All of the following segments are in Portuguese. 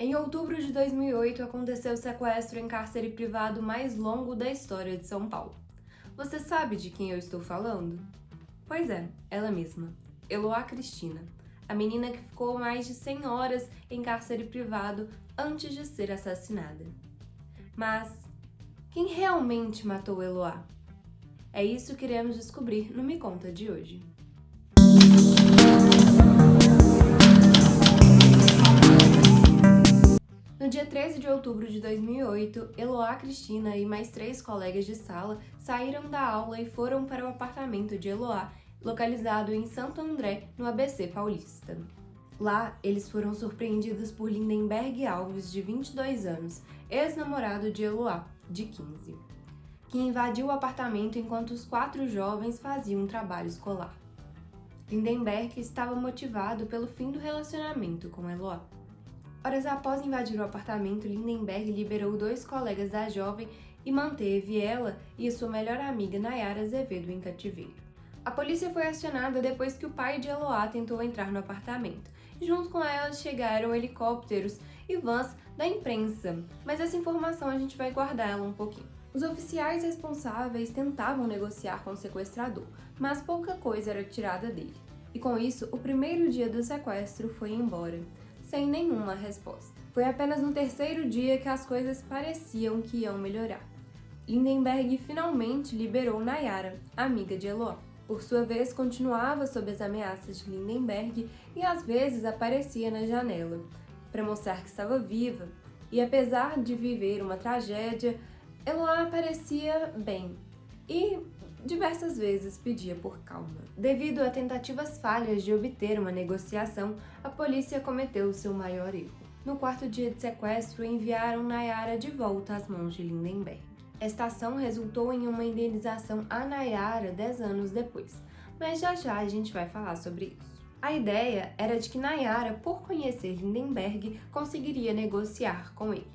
Em outubro de 2008, aconteceu o sequestro em cárcere privado mais longo da história de São Paulo. Você sabe de quem eu estou falando? Pois é, ela mesma, Eloá Cristina, a menina que ficou mais de 100 horas em cárcere privado antes de ser assassinada. Mas quem realmente matou Eloá? É isso que iremos descobrir no Me Conta de hoje. No dia 13 de outubro de 2008, Eloá Cristina e mais 3 colegas de sala saíram da aula e foram para o apartamento de Eloá, localizado em Santo André, no ABC Paulista. Lá, eles foram surpreendidos por Lindenberg Alves, de 22 anos, ex-namorado de Eloá, de 15, que invadiu o apartamento enquanto os 4 jovens faziam um trabalho escolar. Lindenberg estava motivado pelo fim do relacionamento com Eloá. Horas após invadir o apartamento, Lindenberg liberou 2 colegas da jovem e manteve ela e sua melhor amiga Nayara Azevedo em cativeiro. A polícia foi acionada depois que o pai de Eloá tentou entrar no apartamento. Junto com elas chegaram helicópteros e vans da imprensa, mas essa informação a gente vai guardar ela um pouquinho. Os oficiais responsáveis tentavam negociar com o sequestrador, mas pouca coisa era tirada dele. E com isso, o primeiro dia do sequestro foi embora, sem nenhuma resposta. Foi apenas no terceiro dia que as coisas pareciam que iam melhorar. Lindenberg finalmente liberou Nayara, amiga de Eloá. Por sua vez, continuava sob as ameaças de Lindenberg e às vezes aparecia na janela, para mostrar que estava viva. E apesar de viver uma tragédia, Eloá parecia bem e diversas vezes pedia por calma. Devido a tentativas falhas de obter uma negociação, a polícia cometeu seu maior erro. No quarto dia de sequestro, enviaram Nayara de volta às mãos de Lindenberg. Esta ação resultou em uma indenização a Nayara 10 anos depois, mas já a gente vai falar sobre isso. A ideia era de que Nayara, por conhecer Lindenberg, conseguiria negociar com ele,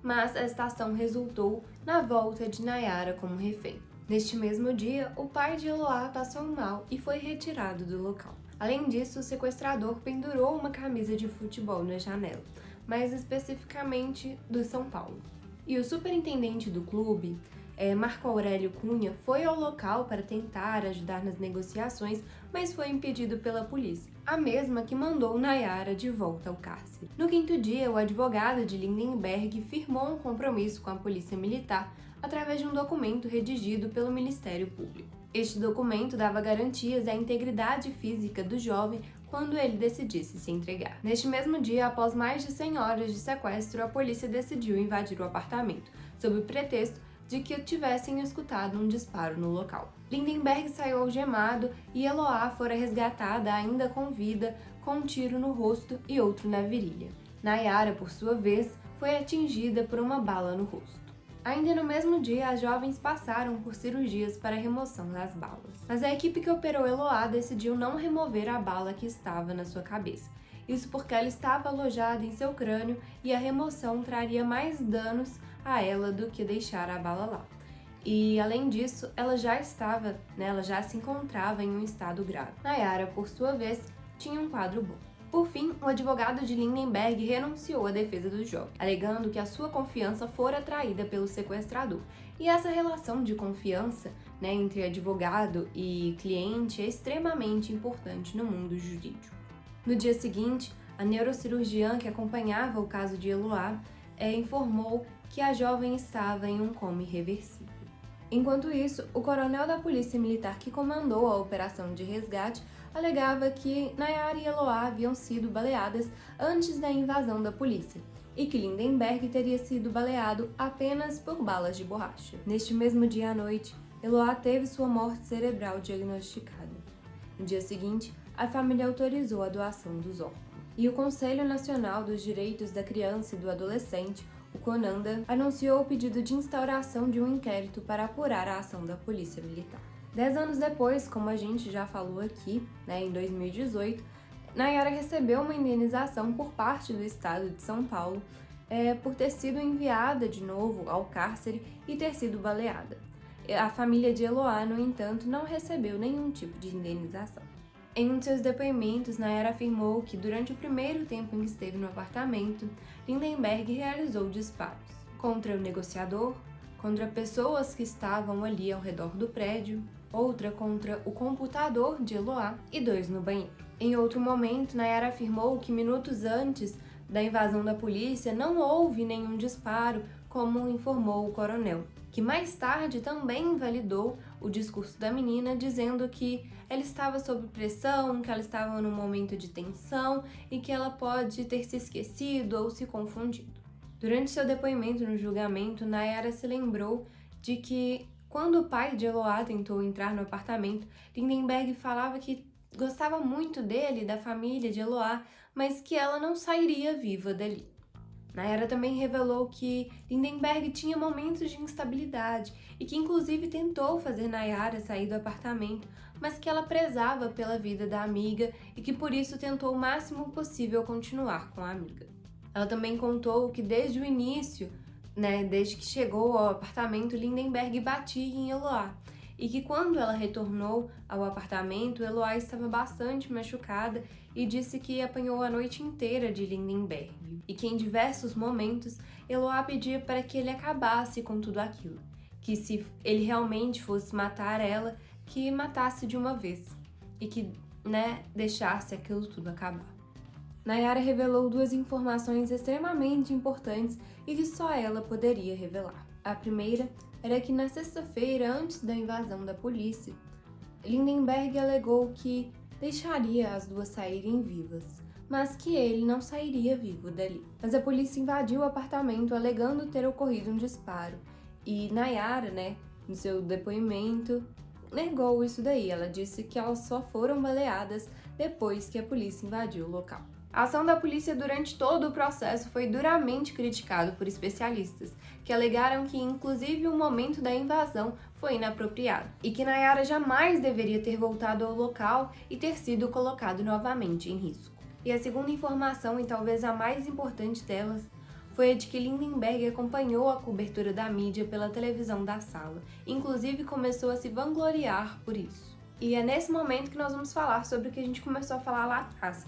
mas esta ação resultou na volta de Nayara como refém. Neste mesmo dia, o pai de Eloá passou mal e foi retirado do local. Além disso, o sequestrador pendurou uma camisa de futebol na janela, mais especificamente do São Paulo. E o superintendente do clube, Marco Aurélio Cunha, foi ao local para tentar ajudar nas negociações, mas foi impedido pela polícia, a mesma que mandou Nayara de volta ao cárcere. No quinto dia, o advogado de Lindenberg firmou um compromisso com a polícia militar através de um documento redigido pelo Ministério Público. Este documento dava garantias à integridade física do jovem quando ele decidisse se entregar. Neste mesmo dia, após mais de 100 horas de sequestro, a polícia decidiu invadir o apartamento, sob o pretexto de que tivessem escutado um disparo no local. Lindenberg saiu algemado e Eloá fora resgatada ainda com vida, com um tiro no rosto e outro na virilha. Nayara, por sua vez, foi atingida por uma bala no rosto. Ainda no mesmo dia, as jovens passaram por cirurgias para a remoção das balas. Mas a equipe que operou Eloá decidiu não remover a bala que estava na sua cabeça. Isso porque ela estava alojada em seu crânio e a remoção traria mais danos a ela do que deixar a bala lá. E além disso, ela já se encontrava em um estado grave. Nayara, por sua vez, tinha um quadro bom. Por fim, o advogado de Lindenberg renunciou à defesa do jovem, alegando que a sua confiança fora traída pelo sequestrador. E essa relação de confiança, entre advogado e cliente é extremamente importante no mundo jurídico. No dia seguinte, a neurocirurgiã que acompanhava o caso de Eloá informou que a jovem estava em um coma irreversível. Enquanto isso, o coronel da Polícia Militar que comandou a operação de resgate alegava que Nayara e Eloá haviam sido baleadas antes da invasão da polícia e que Lindenberg teria sido baleado apenas por balas de borracha. Neste mesmo dia à noite, Eloá teve sua morte cerebral diagnosticada. No dia seguinte, a família autorizou a doação dos órgãos. E o Conselho Nacional dos Direitos da Criança e do Adolescente, o CONANDA, anunciou o pedido de instauração de um inquérito para apurar a ação da Polícia Militar. 10 anos depois, como a gente já falou aqui, em 2018, Nayara recebeu uma indenização por parte do estado de São Paulo por ter sido enviada de novo ao cárcere e ter sido baleada. A família de Eloá, no entanto, não recebeu nenhum tipo de indenização. Em um de seus depoimentos, Nayara afirmou que durante o primeiro tempo em que esteve no apartamento, Lindenberg realizou disparos contra o negociador, contra pessoas que estavam ali ao redor do prédio, outra contra o computador de Eloá e 2 no banheiro. Em outro momento, Nayara afirmou que minutos antes da invasão da polícia não houve nenhum disparo, como informou o coronel, que mais tarde também invalidou o discurso da menina, dizendo que ela estava sob pressão, que ela estava num momento de tensão e que ela pode ter se esquecido ou se confundido. Durante seu depoimento no julgamento, Nayara se lembrou de que, quando o pai de Eloá tentou entrar no apartamento, Lindenberg falava que gostava muito dele e da família de Eloá, mas que ela não sairia viva dali. Nayara também revelou que Lindenberg tinha momentos de instabilidade e que inclusive tentou fazer Nayara sair do apartamento, mas que ela prezava pela vida da amiga e que por isso tentou o máximo possível continuar com a amiga. Ela também contou que desde o início, desde que chegou ao apartamento, Lindenberg batia em Eloá e que quando ela retornou ao apartamento, Eloá estava bastante machucada e disse que apanhou a noite inteira de Lindenberg e que em diversos momentos Eloá pedia para que ele acabasse com tudo aquilo, que se ele realmente fosse matar ela, que matasse de uma vez e que, deixasse aquilo tudo acabar. Nayara revelou 2 informações extremamente importantes e que só ela poderia revelar. A primeira era que na sexta-feira, antes da invasão da polícia, Lindenberg alegou que deixaria as 2 saírem vivas, mas que ele não sairia vivo dali. Mas a polícia invadiu o apartamento alegando ter ocorrido um disparo e Nayara, no seu depoimento, negou isso daí. Ela disse que elas só foram baleadas depois que a polícia invadiu o local. A ação da polícia durante todo o processo foi duramente criticada por especialistas, que alegaram que inclusive o momento da invasão foi inapropriado e que Nayara jamais deveria ter voltado ao local e ter sido colocado novamente em risco. E a segunda informação, e talvez a mais importante delas, foi a de que Lindenberg acompanhou a cobertura da mídia pela televisão da sala, inclusive começou a se vangloriar por isso. E é nesse momento que nós vamos falar sobre o que a gente começou a falar lá atrás,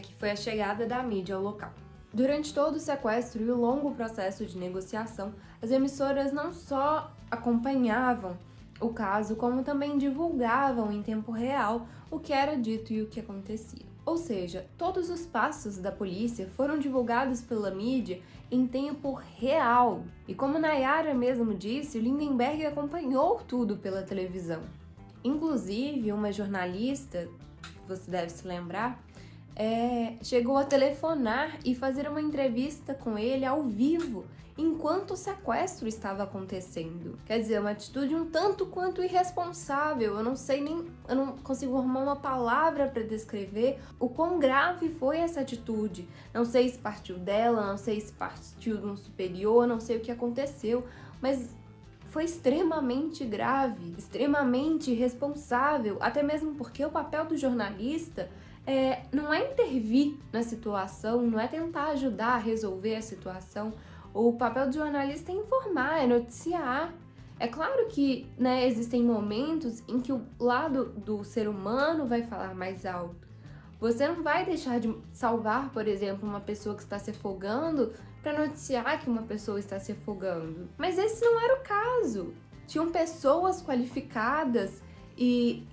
que foi a chegada da mídia ao local. Durante todo o sequestro e o longo processo de negociação, as emissoras não só acompanhavam o caso, como também divulgavam em tempo real o que era dito e o que acontecia. Ou seja, todos os passos da polícia foram divulgados pela mídia em tempo real. E como Nayara mesmo disse, Lindenberg acompanhou tudo pela televisão. Inclusive, uma jornalista, você deve se lembrar, chegou a telefonar e fazer uma entrevista com ele ao vivo, enquanto o sequestro estava acontecendo. Quer dizer, uma atitude um tanto quanto irresponsável. Eu não consigo arrumar uma palavra para descrever o quão grave foi essa atitude. Não sei se partiu dela, não sei se partiu de um superior, não sei o que aconteceu, mas foi extremamente grave, extremamente irresponsável, até mesmo porque o papel do jornalista não é intervir na situação, não é tentar ajudar a resolver a situação. O papel do jornalista é informar, é noticiar. É claro que existem momentos em que o lado do ser humano vai falar mais alto. Você não vai deixar de salvar, por exemplo, uma pessoa que está se afogando para noticiar que uma pessoa está se afogando. Mas esse não era o caso. Tinham pessoas qualificadas e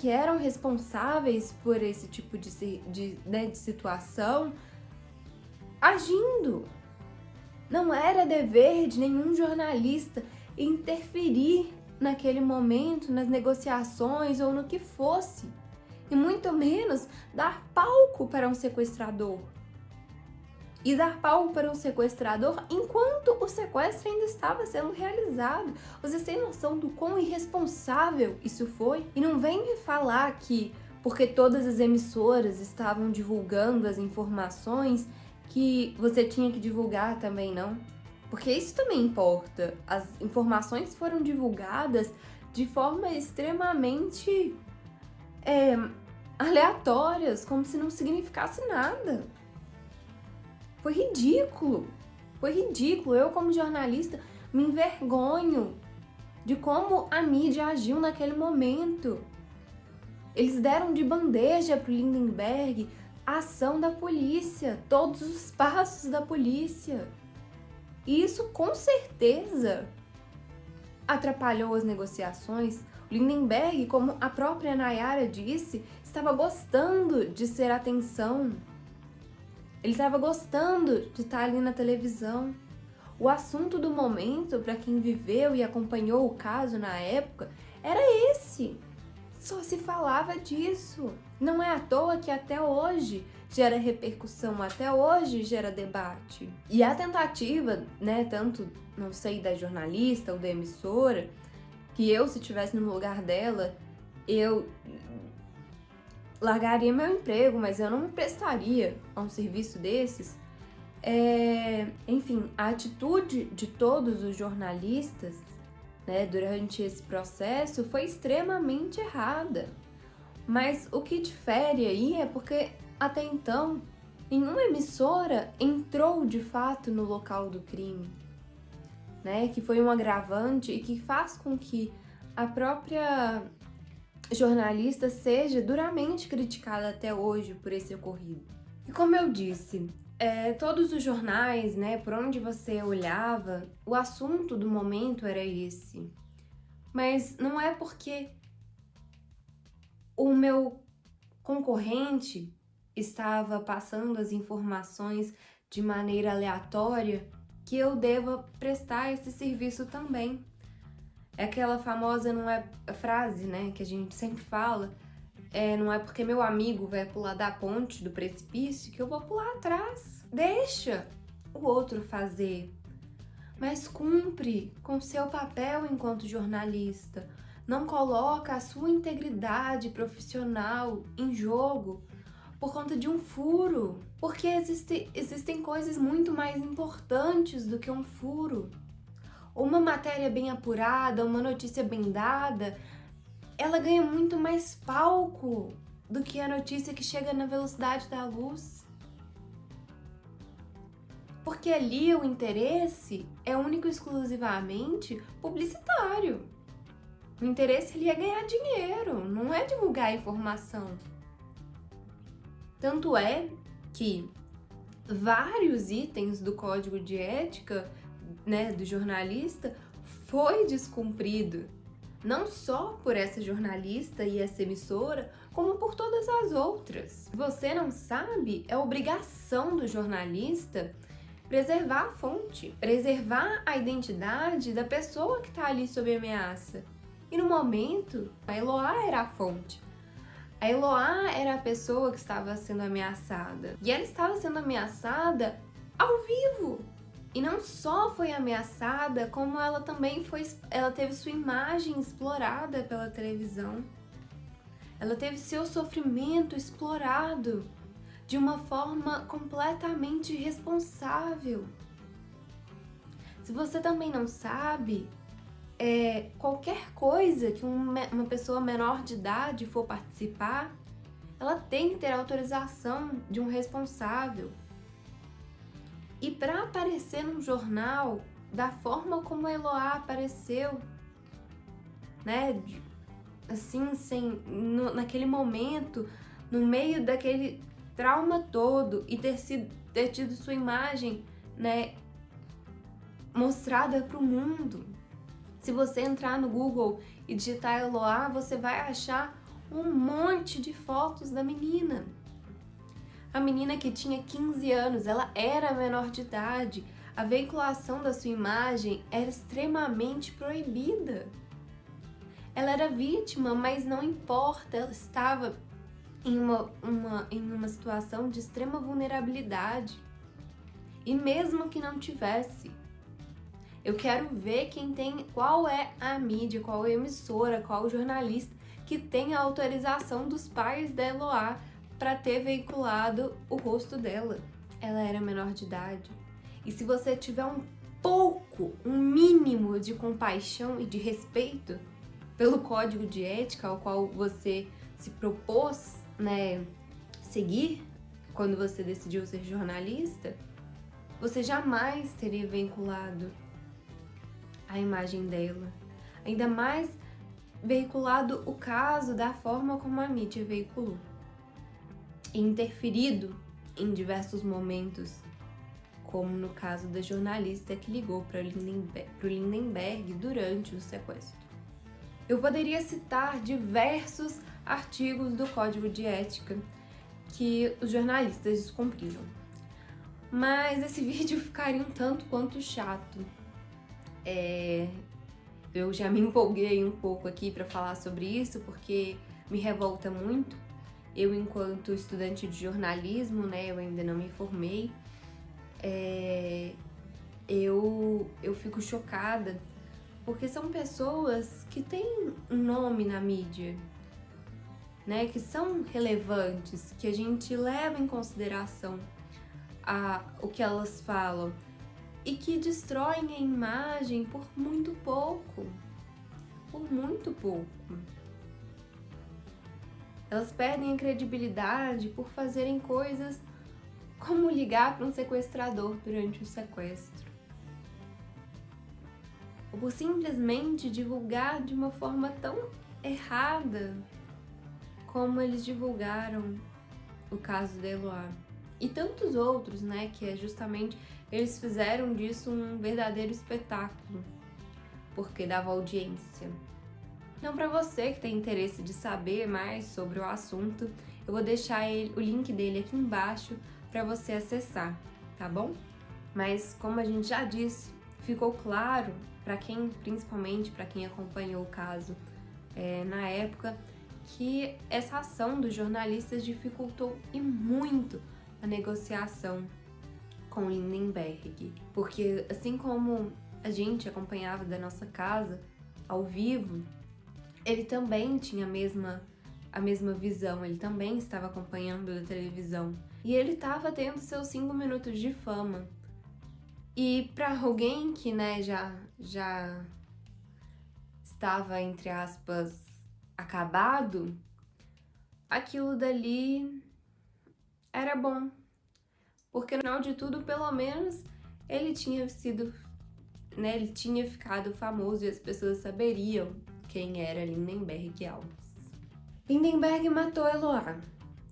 que eram responsáveis por esse tipo de situação agindo. Não era dever de nenhum jornalista interferir naquele momento, nas negociações ou no que fosse, e muito menos dar palco para um sequestrador. E dar palco para um sequestrador enquanto o sequestro ainda estava sendo realizado. Vocês têm noção do quão irresponsável isso foi? E não vem me falar que, porque todas as emissoras estavam divulgando as informações, que você tinha que divulgar também, não? Porque isso também importa. As informações foram divulgadas de forma extremamente aleatórias, como se não significasse nada. Foi ridículo. Foi ridículo. Eu, como jornalista, me envergonho de como a mídia agiu naquele momento. Eles deram de bandeja para o Lindenberg a ação da polícia, todos os passos da polícia. E isso com certeza atrapalhou as negociações. O Lindenberg, como a própria Nayara disse, estava gostando de ser atenção. Ele estava gostando de estar ali na televisão. O assunto do momento, para quem viveu e acompanhou o caso na época, era esse. Só se falava disso. Não é à toa que até hoje gera repercussão, até hoje gera debate. E a tentativa, né, tanto, não sei, da jornalista ou da emissora, que eu, se estivesse no lugar dela, eu largaria meu emprego, mas eu não me prestaria a um serviço desses. Enfim, a atitude de todos os jornalistas, né, durante esse processo foi extremamente errada. Mas o que difere aí é porque até então nenhuma emissora entrou de fato no local do crime, né, que foi um agravante e que faz com que a própria jornalista seja duramente criticada até hoje por esse ocorrido. E como eu disse, todos os jornais, né, por onde você olhava, o assunto do momento era esse. Mas não é porque o meu concorrente estava passando as informações de maneira aleatória que eu deva prestar esse serviço também. É aquela famosa frase, né, que a gente sempre fala, não é porque meu amigo vai pular da ponte, do precipício, que eu vou pular atrás. Deixa o outro fazer, mas cumpre com seu papel enquanto jornalista. Não coloca a sua integridade profissional em jogo por conta de um furo, porque existem coisas muito mais importantes do que um furo. Uma matéria bem apurada, uma notícia bem dada, ela ganha muito mais palco do que a notícia que chega na velocidade da luz. Porque ali o interesse é único e exclusivamente publicitário. O interesse ali é ganhar dinheiro, não é divulgar a informação. Tanto é que vários itens do código de ética, né, do jornalista foi descumprido. Não só por essa jornalista e essa emissora, como por todas as outras. Se você não sabe, é obrigação do jornalista preservar a fonte, preservar a identidade da pessoa que está ali sob ameaça. E no momento, a Eloá era a fonte. A Eloá era a pessoa que estava sendo ameaçada. E ela estava sendo ameaçada ao vivo. E não só foi ameaçada, como ela também ela teve sua imagem explorada pela televisão. Ela teve seu sofrimento explorado de uma forma completamente irresponsável. Se você também não sabe, qualquer coisa que uma pessoa menor de idade for participar, ela tem que ter autorização de um responsável. E para aparecer num jornal da forma como a Eloá apareceu, né, assim, naquele momento, no meio daquele trauma todo e ter tido sua imagem, né, mostrada para o mundo. Se você entrar no Google e digitar Eloá, você vai achar um monte de fotos da menina. A menina que tinha 15 anos, ela era menor de idade. A veiculação da sua imagem era extremamente proibida. Ela era vítima, mas não importa, ela estava em uma situação de extrema vulnerabilidade. E mesmo que não tivesse, eu quero ver qual é a mídia, qual é a emissora, qual o jornalista que tem a autorização dos pais da Eloá para ter veiculado o rosto dela. Ela era menor de idade. E se você tiver um mínimo de compaixão e de respeito pelo código de ética ao qual você se propôs, né, seguir quando você decidiu ser jornalista, você jamais teria vinculado a imagem dela. Ainda mais veiculado o caso da forma como a mídia veiculou, e interferido em diversos momentos, como no caso da jornalista que ligou para o Lindenberg durante o sequestro. Eu poderia citar diversos artigos do Código de Ética que os jornalistas descumpriram, mas esse vídeo ficaria um tanto quanto chato. Eu já me empolguei um pouco aqui para falar sobre isso, porque me revolta muito. Eu, enquanto estudante de jornalismo, né, eu ainda não me formei, eu fico chocada, porque são pessoas que têm um nome na mídia, né, que são relevantes, que a gente leva em consideração o que elas falam, e que destroem a imagem por muito pouco. Por muito pouco. Elas perdem a credibilidade por fazerem coisas como ligar para um sequestrador durante o sequestro. Ou por simplesmente divulgar de uma forma tão errada como eles divulgaram o caso da Eloá. E tantos outros, né, que é justamente, eles fizeram disso um verdadeiro espetáculo, porque dava audiência. Então, para você que tem interesse de saber mais sobre o assunto, eu vou deixar o link dele aqui embaixo para você acessar, tá bom? Mas, como a gente já disse, ficou claro para quem, principalmente para quem acompanhou o caso na época, que essa ação dos jornalistas dificultou e muito a negociação com Lindenberg, porque assim como a gente acompanhava da nossa casa ao vivo, ele também tinha a mesma visão, ele também estava acompanhando da televisão e ele estava tendo seus 5 minutos de fama. E para alguém que, né, já estava, entre aspas, acabado, aquilo dali era bom, porque no final de tudo, pelo menos, ele tinha sido, né, ele tinha ficado famoso e as pessoas saberiam quem era Lindenberg Alves. Lindenberg matou Eloá,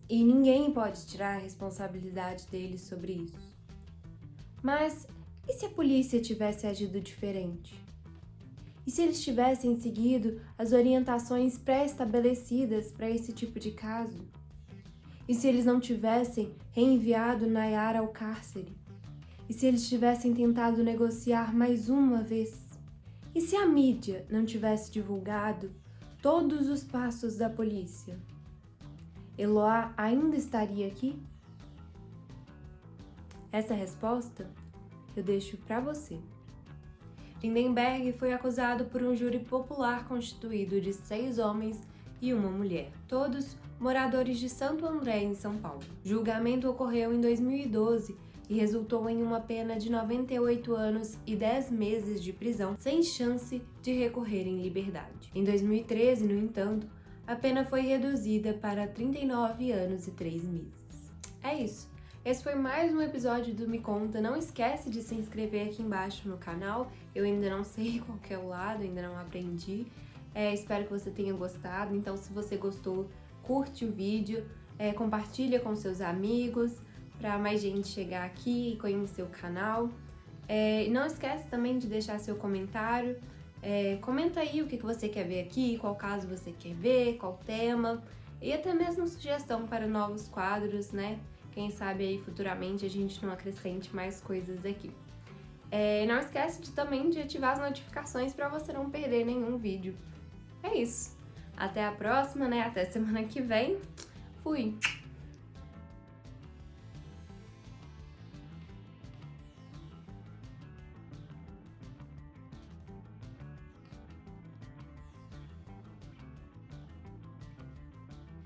e ninguém pode tirar a responsabilidade dele sobre isso. Mas e se a polícia tivesse agido diferente? E se eles tivessem seguido as orientações pré-estabelecidas para esse tipo de caso? E se eles não tivessem reenviado Nayara ao cárcere? E se eles tivessem tentado negociar mais uma vez? E se a mídia não tivesse divulgado todos os passos da polícia? Eloá ainda estaria aqui? Essa resposta eu deixo para você. Lindenberg foi acusado por um júri popular constituído de 6 homens e uma mulher, todos moradores de Santo André, em São Paulo. O julgamento ocorreu em 2012 e resultou em uma pena de 98 anos e 10 meses de prisão, sem chance de recorrer em liberdade. Em 2013, no entanto, a pena foi reduzida para 39 anos e 3 meses. É isso. Esse foi mais um episódio do Me Conta. Não esquece de se inscrever aqui embaixo no canal. Eu ainda não sei qual que é o lado, ainda não aprendi. Espero que você tenha gostado. Então, se você gostou, curte o vídeo, compartilha com seus amigos, para mais gente chegar aqui e conhecer o canal. E não esquece também de deixar seu comentário. Comenta aí o que você quer ver aqui, qual caso você quer ver, qual tema. E até mesmo sugestão para novos quadros, né? Quem sabe aí futuramente a gente não acrescente mais coisas aqui. Não esquece também de ativar as notificações para você não perder nenhum vídeo. É isso. Até a próxima, né? Até semana que vem. Fui!